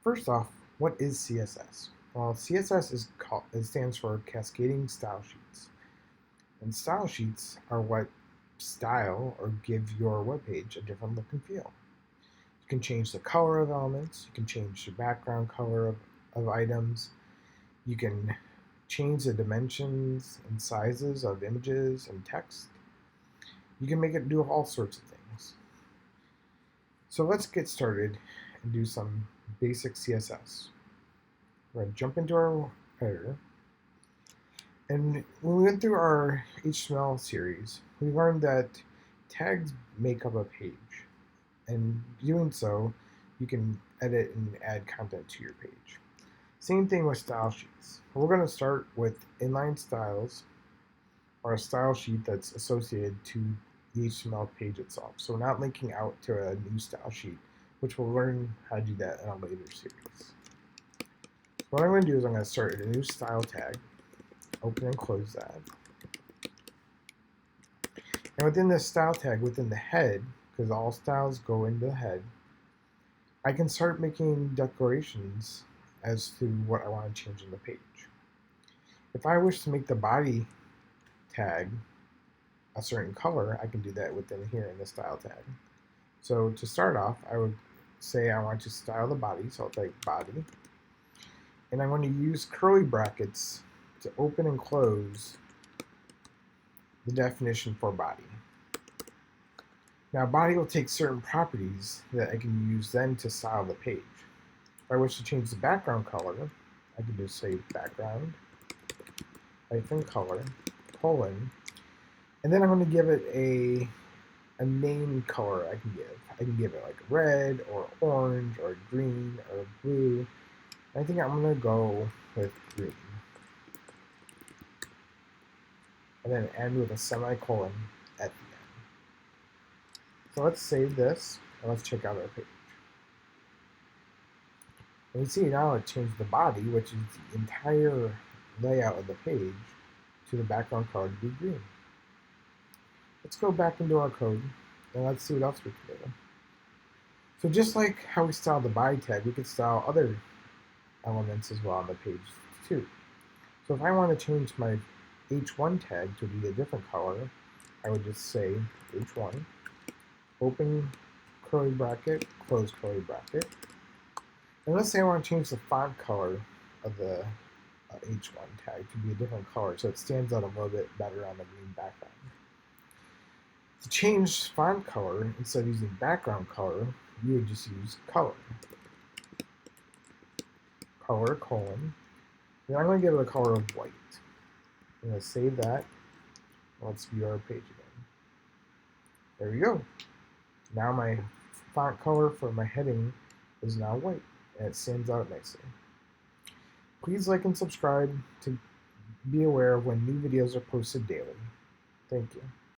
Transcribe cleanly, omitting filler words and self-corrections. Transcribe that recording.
First off, what is CSS? Well, CSS it stands for Cascading Style Sheets. And style sheets are what style or give your web page a different look and feel. You can change the color of elements, you can change the background color of items, you can change the dimensions and sizes of images and text. You can make it do all sorts of things. So let's get started and do some basic CSS. We're going to jump into our editor. And when we went through our HTML series, we learned that tags make up a page. And doing so, you can edit and add content to your page. Same thing with style sheets. We're going to start with Inline Styles, or a style sheet that's associated to the HTML page itself. So we're not linking out to a new style sheet, which we'll learn how to do that in a later series. What I'm going to do is I'm going to start a new style tag, open and close that. And within this style tag, within the head, because all styles go into the head, I can start making declarations as to what I want to change in the page. If I wish to make the body tag a certain color, I can do that within here in the style tag. So to start off, I would say I want to style the body, so I'll type body. And I'm going to use curly brackets to open and close the definition for body. Now body will take certain properties that I can use then to style the page. If I wish to change the background color, I can just say background -color, and then I'm going to give it a name color I can give. I can give it like red or orange or green or blue. I think I'm going to go with green. And then end with a semicolon at the end. So let's save this and let's check out our page. And you see now it changed the body, which is the entire layout of the page, to the background color to be green. Let's go back into our code and let's see what else we can do. So just like how we styled the body tag, we could style other elements as well on the page too. So if I want to change my H1 tag to be a different color, I would just say H1, open curly bracket, close curly bracket. And let's say I want to change the font color of the H1 tag to be a different color so it stands out a little bit better on the green background. To change font color, instead of using background color, you would just use color. Color, colon. And I'm going to give it a color of white. I'm going to save that. Let's view our page again. There we go. Now my font color for my heading is now white, and it stands out nicely. Please like and subscribe to be aware of when new videos are posted daily. Thank you.